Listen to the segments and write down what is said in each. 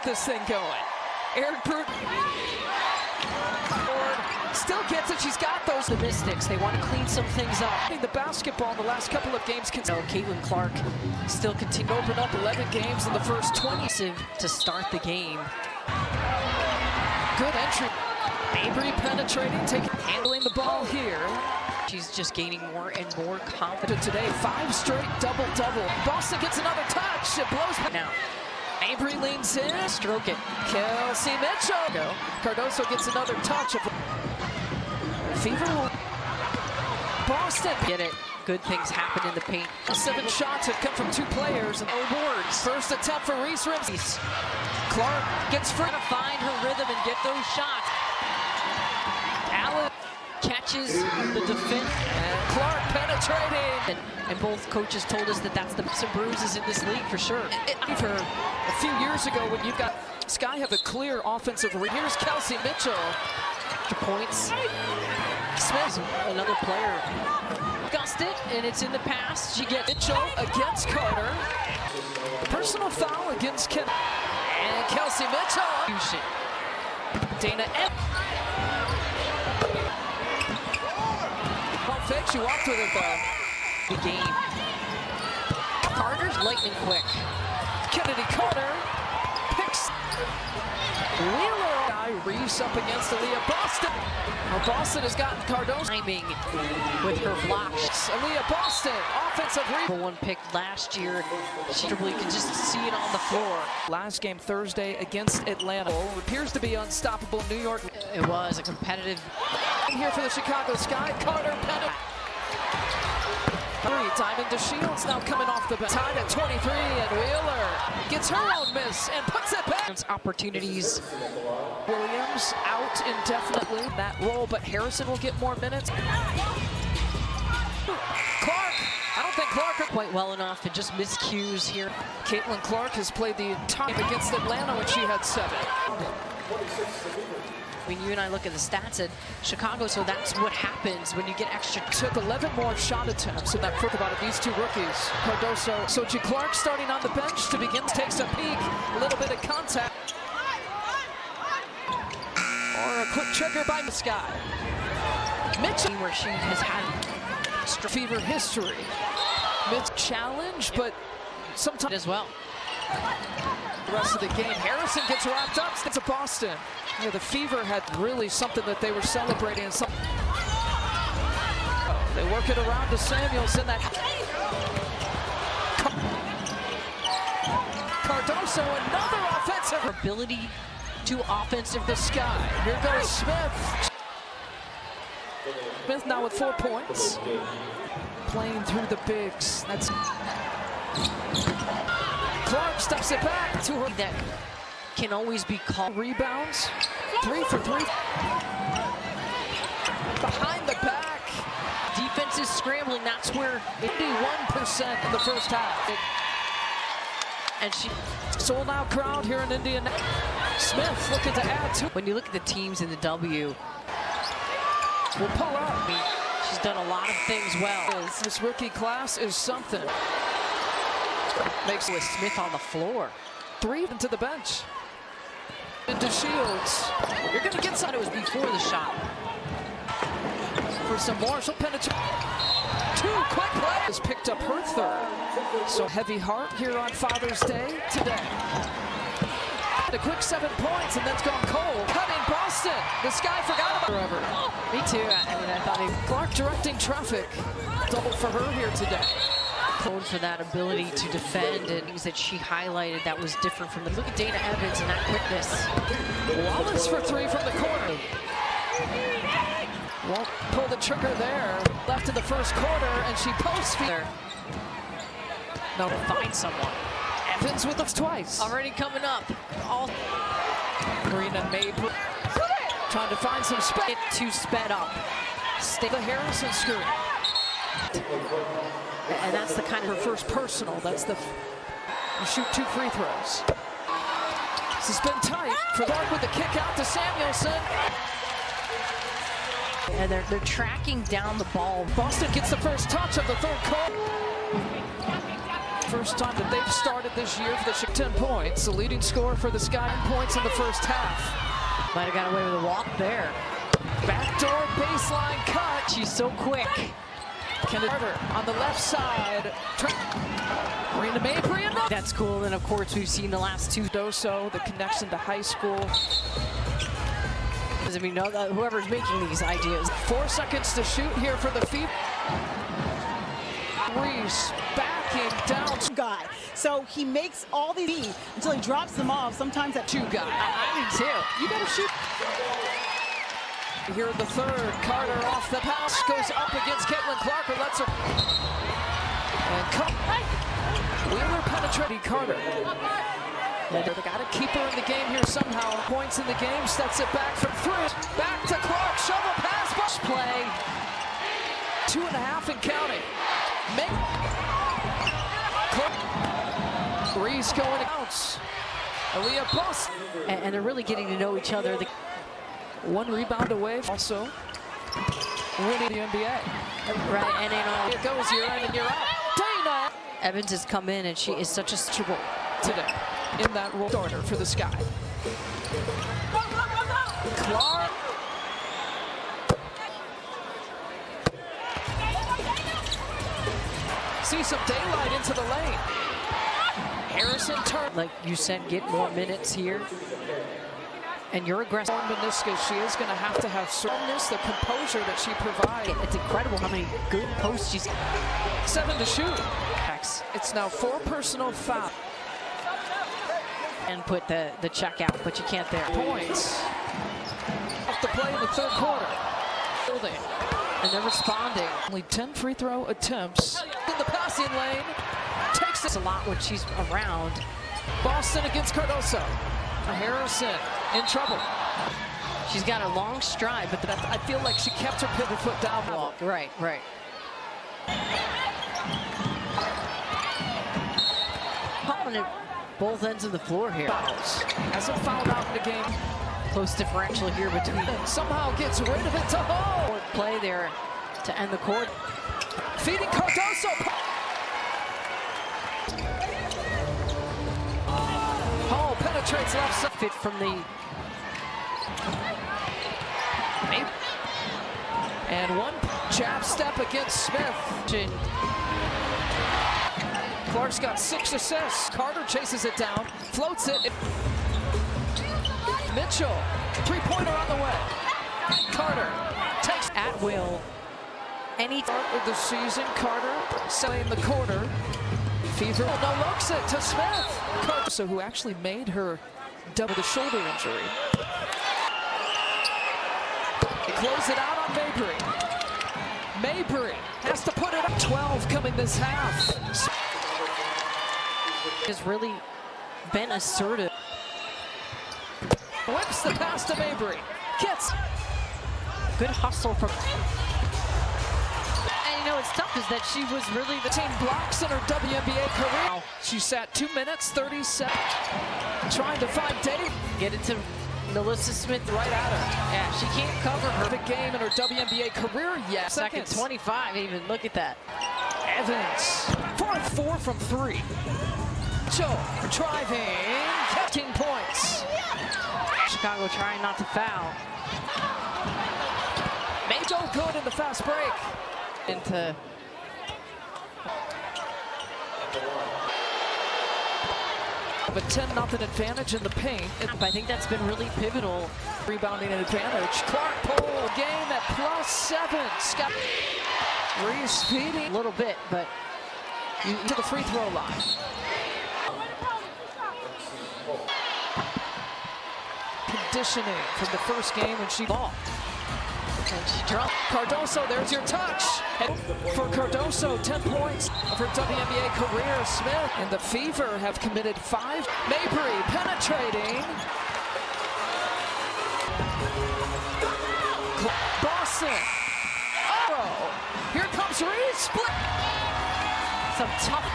this thing going. Eric Brute. Still gets it. She's got those. The Mystics, they want to clean some things up. The basketball in the last couple of games. No, Caitlin Clark still continues. Open up 11 games in the first 20. To start the game. Good entry. Mabry penetrating, handling the ball here. She's just gaining more and more confidence today. 5 straight double-double. Boston gets another touch. It blows now. Mabry leans in. Stroke it. Kelsey Mitchell. Cardoso gets another touch. Fever. Boston. Get it. Good things happen in the paint. 7 shots have come from 2 players and 0 boards. First attempt for Reese Rims. Clark gets free. To find her rhythm and get those shots. Allen catches the defense. And Clark penetrating. And both coaches told us that that's some bruises in this league for sure. For a few years ago when you've got Sky have a clear offensive. Here's Kelsey Mitchell. Points. Smith, another player. Gust it, and it's in the pass. She gets Mitchell against Carter. Personal foul against Kim. And Kelsey Mitchell. Dana M. Pump fake, she walked with it though. The game. Carter's lightning quick. Kennedy Carter picks Wheeler. Reeves up against Aaliyah Boston. Well, Boston has gotten Cardoso. Timing with her blocks. Aaliyah Boston, offensive rebound. One pick last year. She probably could just see it on the floor. Last game Thursday against Atlanta. It appears to be unstoppable. New York. It was a competitive. Here for the Chicago Sky. Carter Pettit. Timing to Shields now coming off the bench. Tied at 23, and Wheeler gets her own miss and puts it back. Opportunities. Williams out indefinitely in that role, but Harrison will get more minutes. Clark, I don't think Clark quite well enough and just miscues here. Caitlin Clark has played the top against Atlanta when she had 7. When you and I look at the stats at Chicago, so that's what happens when you get extra. Took 11 more shot attempts in that first about it. These 2 rookies, Cardoso. Sochi Clark starting on the bench to begin, takes a peek, a little bit of contact. Or a quick trigger by the Sky. Mitchell, where she has had Fever history. Mitch challenge, but sometimes as well. The rest of the game, Harrison gets wrapped up. It's a Boston. Yeah, the Fever had really something that they were celebrating. They work it around to Samuels in that. Cardoso, another offensive ability to offensive the Sky. Here goes Smith. Smith now with 4 points. Playing through the bigs. That's Clark steps it back to her. That can always be called. Rebounds. 3 for 3. Behind the back. Defense is scrambling. That's where 81% in the first half. And she sold out crowd here in Indiana. Smith looking to add to. When you look at the teams in the W, will pull up. She's done a lot of things well. This rookie class is something. Makes with Smith on the floor. 3 into the bench. Into Shields. You're going to get some. It was before the shot. For some more, she'll penetrate. 2 quick plays. Picked up her 3rd. So heavy heart here on Father's Day today. A quick 7 points, and that's gone cold. Cutting Boston. The Sky forgot about forever. Me too. I thought Clark directing traffic. Double for her here today. For that ability to defend and things that she highlighted that was different from the look at Dana Evans and that quickness. Wallace for 3 from the corner. Won't pull the trigger there. Left in the first quarter, and she posts there. No, find someone. Evans with us twice. Already coming up. All Karina Mabry trying to find some space. Get too sped up. Stay the Harrison screen. And that's the kind of her first personal. That's the you shoot 2 free throws. This has been tight for Clark with the kick out to Samuelson. And they're tracking down the ball. Boston gets the first touch of the 3rd quarter. First time that they've started this year for the 10 points. The leading scorer for the Sky, 10 points in the first half. Might have got away with a walk there. Backdoor baseline cut. She's so quick. Carter on the left side. Marina Mabry. That's cool. And of course, we've seen the last two. Doso, the connection to high school. I mean, whoever's making these ideas. 4 seconds to shoot here for the feet. Reese backing down. Guy. So he makes all these until he drops them off. Sometimes that Two guy. I do too. You gotta shoot. Here in the third, Carter off the pass, goes up against Caitlin Clark, or lets her. And Wheeler penetrating Carter. They gotta keep her in the game here somehow. Points in the game, steps it back from 3. Back to Clark, shovel pass, push play. 2.5 and counting. Reese going out. Aaliyah Bus. And they're really getting to know each other. 1 rebound away. Also winning the NBA. Right, and in all. It goes, you're in and you're out. Dana Evans has come in, and she is such a trouble today in that role starter for the Sky. Clark. See some daylight into the lane. Harrison turn. Like you said, get more minutes here. And you're aggressive. Meniscus, she is going to have certainness, the composure that she provides. It's incredible how many good posts she's. 7 to shoot. It's now 4 personal fouls. And put the check out, but you can't there. Points. Off the play in the third quarter. Building. And they're responding. Only 10 free throw attempts. In the passing lane. Takes it a lot when she's around. Boston against Cardoso. Harrison in trouble. She's got a long stride, but I feel like she kept her pivot foot down. Right. Popping at both ends of the floor here. Hasn't fouled out in the game. Close differential here between. Somehow gets rid of it to Hall. Play there to end the court. Feeding Cardoso. Hall penetrates left side. Fit from the. And 1 jab step against Smith. Clark's got 6 assists. Carter chases it down, floats it. Mitchell, 3-pointer on the way. Carter takes at will. Any start of the season, Carter selling the quarter. Fever no looks it to Smith. Carter, who actually made her double the shoulder injury. They close it out on Mabry. Mabry has to put it up. 12 coming this half. Has really been assertive. Whips the pass to Mabry. Gets good hustle from. And you know what's tough is that she was really the team blocks in her WNBA career. She sat 2 minutes 37, trying to find Dave. Get it to Melissa Smith right at her. Yeah, she can't cover her. Perfect game in her WNBA career yet. Second 25 even. Look at that. Evans 4 from 3. Joe driving, 15 points. Chicago trying not to foul. Joe good in the fast break. Into a 10-0 advantage in the paint. I think that's been really pivotal. Rebounding advantage. Clark pole game at +7. Scott re-speeding a little bit, but to the free throw line. Conditioning from the first game when she ball. And she dropped. Cardoso, there's your touch. And for Cardoso, 10 points of her WNBA career. Smith and the Fever have committed 5. Mabry penetrating. Boston. Oh, here comes Reese. Split. Some tough.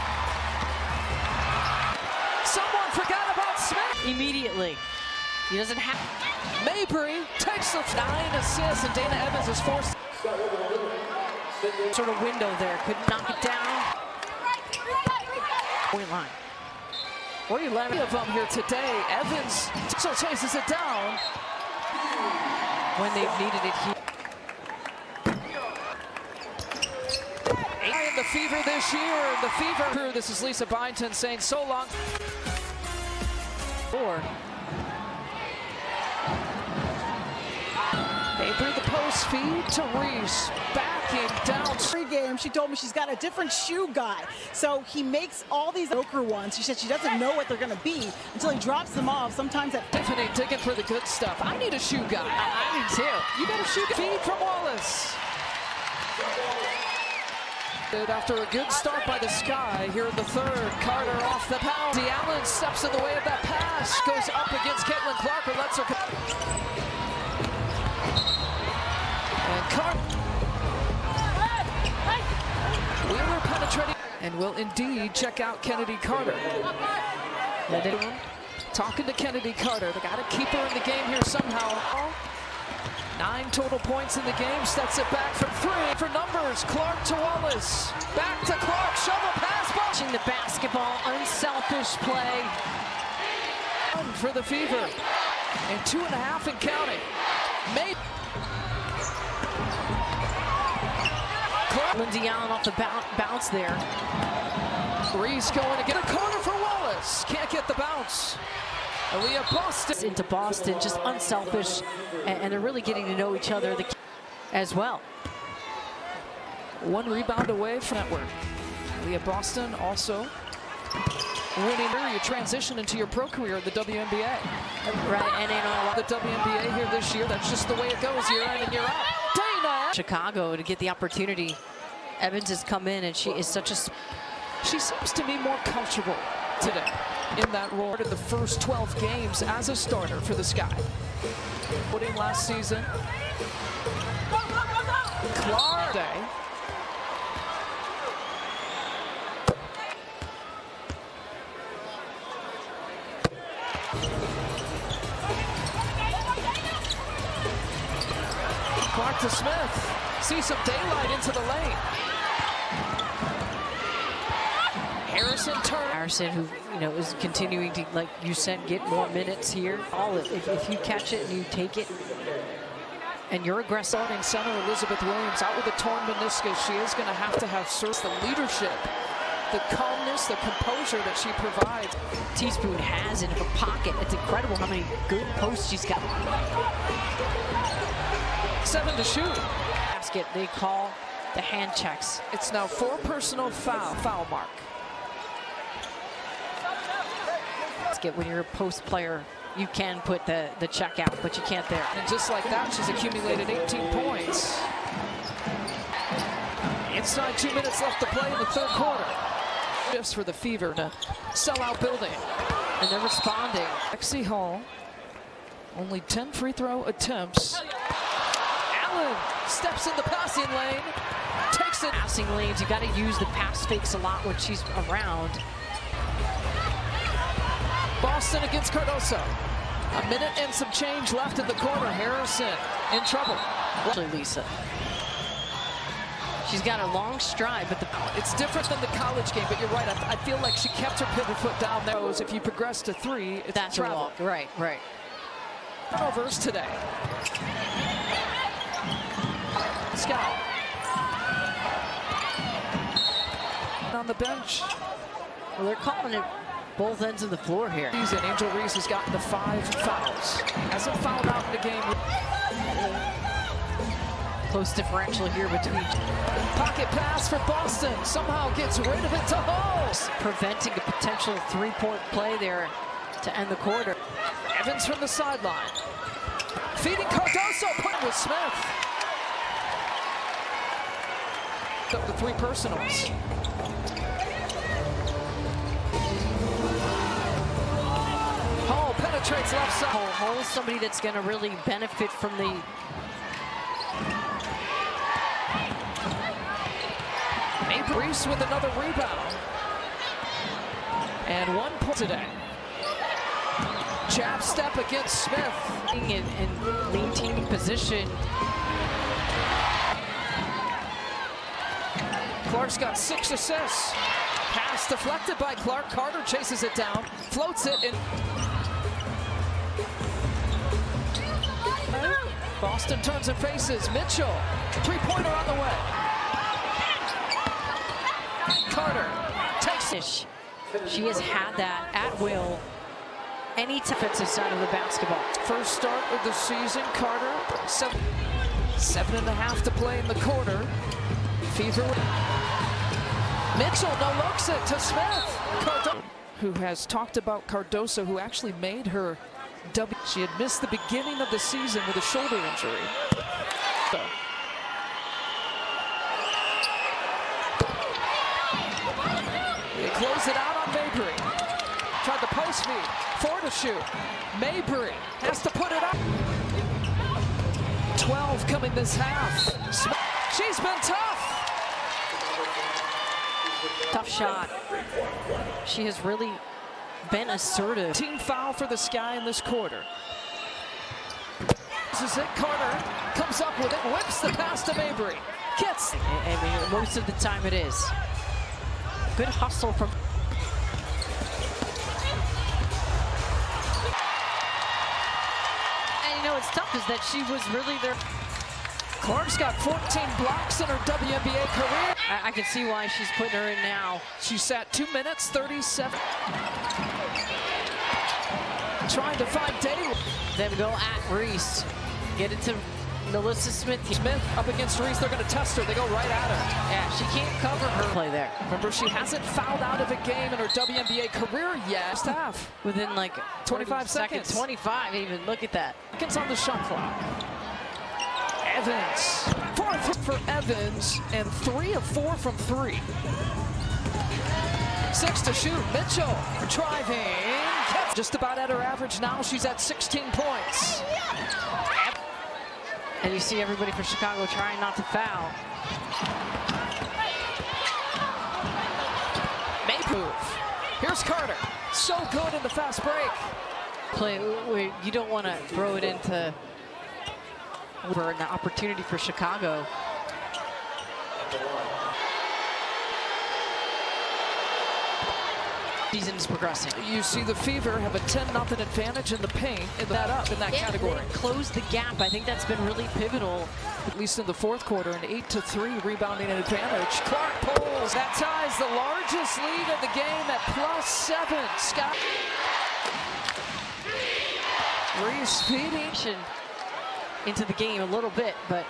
Someone forgot about Smith. Immediately. He doesn't have. Mabry takes the 9 assists, and Dana Evans is forced. Sort of window there, couldn't knock it down. Point line. 11 of them here today. Evans so chases it down when they've needed it here. In the Fever this year, the Fever crew. This is Lisa Byington saying so long. Mabry the post feed to Reese, backing down. Pre-game, she told me she's got a different shoe guy. So he makes all these broker ones. She said she doesn't know what they're going to be until he drops them off. Sometimes at Tiffany digging for the good stuff. I need a shoe guy. I need too. You got a shoe guy. Feed from Wallace. After a good start by the Sky here in the third, Carter off the pound. Allen steps in the way of that pass, goes up against Caitlin Clark, who lets her. And Carter. Wheeler penetrating and will indeed check out Kennedy Carter. Talking to Kennedy Carter. They got to keep her in the game here somehow. 9 total points in the game. Steps it back from 3 for numbers. Clark to Wallace. Back to Clark. Shovel pass. Watching the basketball. Unselfish play. For the Fever. And 2.5 and counting. Made. Lindsay Allen off the bounce there. Reese going to get a corner for Wallace. Can't get the bounce. Aaliyah Boston. Into Boston, just unselfish, and they're really getting to know each other as well. 1 rebound away from that work. Aaliyah Boston also winning your transition into your pro career in the WNBA. Right, and the WNBA here this year, that's just the way it goes year in and year out. Dana! Chicago to get the opportunity. Evans has come in, and she is such a... She seems to be more comfortable today in that role. In the first 12 games as a starter for the Sky. Putting last season. Clark Day. Clark to Smith. See some daylight into the lane. Harrison, who is continuing to, like you said, get more minutes here. If you catch it and you take it, and you're aggressive. Starting center Elizabeth Williams out with a torn meniscus. She is going to have the leadership, the calmness, the composure that she provides. Teaspoon has in her pocket. It's incredible how many good posts she's got. 7 to shoot. Basket. They call the hand checks. It's now 4 personal foul mark. When you're a post player, you can put the check out, but you can't there. And just like that, she's accumulated 18 points. Inside 2 minutes left to play in the third quarter. Just for the Fever to sell out building. And they're responding. Lexi Hall, only 10 free throw attempts. Allen steps in the passing lane, takes it. Passing lanes, you got to use the pass fakes a lot when she's around. Boston against Cardoso. A minute and some change left in the corner. Harrison in trouble. Actually, Lisa. She's got a long stride, but it's different than the college game, but you're right. I feel like she kept her pivot foot down there. If you progress to 3, it's that's travel. A walk. Right. Turnovers today. Scout. On the bench. Well, they're calling it both ends of the floor here. Angel Reese has gotten to 5 fouls. Hasn't fouled out in the game. Close differential here between. Pocket pass for Boston. Somehow gets rid of it to Hall. Preventing a potential 3-point play there to end the quarter. Evans from the sideline. Feeding Cardoso. Put it with Smith. Up the 3 personals. Hall penetrates left side. Hall is somebody that's going to really benefit from the. Reese with another rebound. And 1 point today. Jab step against Smith. In lean team position. Clark's got 6 assists. Pass Pass deflected by Clark. Carter chases it down, floats it in. Boston turns and faces Mitchell. Three-pointer on the way. Carter takes it. She has had that at will any defensive side of the basketball. First start of the season, Carter. 7.5 to play in the quarter. Fever. Mitchell no-looks it to Smith. Who has talked about Cardoso, who actually made her W. She had missed the beginning of the season with a shoulder injury. They close it out on Mabry. Tried the post feed. 4 to shoot. Mabry has to put it up. 12 coming this half. She's been tough. Tough shot. She has really been assertive. Team foul for the Sky in this quarter. This is it. Carter comes up with it, whips the pass to Mabry. Gets. I mean, most of the time it is. Good hustle from. And you know what's tough is that she was really there. Clark's got 14 blocks in her WNBA career. I can see why she's putting her in now. She sat 2 minutes, 37. Trying to find Daly. Then go at Reese. Get it to Melissa Smith. Smith up against Reese. They're going to test her. They go right at her. Yeah, she can't cover her play there. Remember, she hasn't fouled out of a game in her WNBA career yet. First half. Within like 25 seconds. 25 even. Look at that. Seconds on the shot clock. Evans. 4 for Evans and 3 of 4 from 3. 6 to shoot. Mitchell driving. Just about at her average now. She's at 16 points. And you see everybody for Chicago trying not to foul. Move. Here's Carter. So good in the fast break. Play. You don't want to throw it into for an opportunity for Chicago. Season is progressing. You see the Fever have a 10-0 advantage in the paint. In that category. Close the gap. I think that's been really pivotal. At least in the fourth quarter, an 8-3 rebounding advantage. Clark pulls. That ties the largest lead of the game at +7. Scott. Reese feeding into the game a little bit, but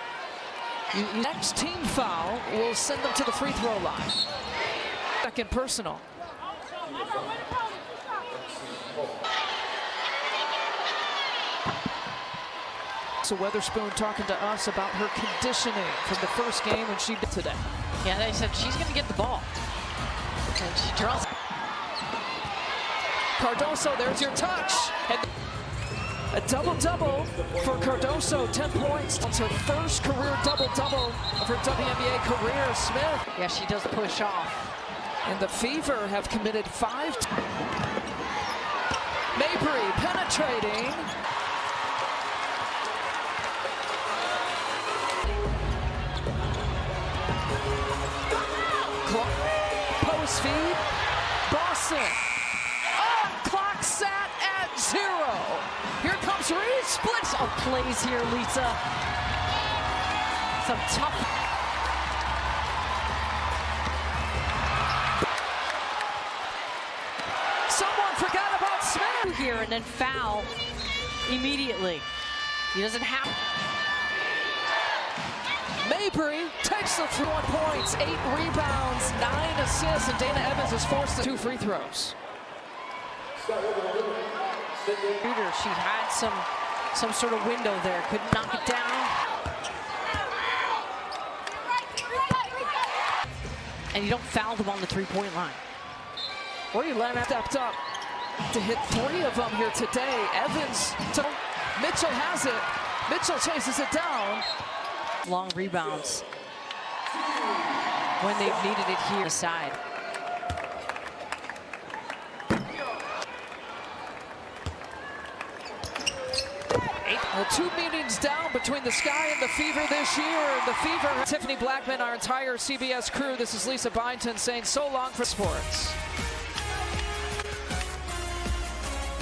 next team foul will send them to the free throw line. Second personal. So Weatherspoon talking to us about her conditioning from the first game when she did today. Yeah, they said she's going to get the ball. And she draws. Cardoso, there's your touch. And a double-double for Cardoso, 10 points. It's her first career double-double of her WNBA career. Smith. Yeah, she does push off. And the Fever have committed 5. Mabry penetrating. Post feed. Boston. Oh, clock sat at 0. Here comes Reese. Splits of plays here, Lisa. Some tough. Someone forgot about Smith here and then foul immediately. He doesn't have. Mabry takes the 3 points, 8 rebounds, 9 assists, and Dana Evans is forced to 2 free throws. She had some sort of window there, couldn't knock it down. And you don't foul them on the 3-point line. Or you let him stepped up to hit 3 of them here today. Evans, Mitchell has it. Mitchell chases it down. Long rebounds when they've needed it here aside. The two meetings down between the Sky and the Fever this year. The Fever, Tiffany Blackman, our entire CBS crew. This is Lisa Byington saying so long for sports.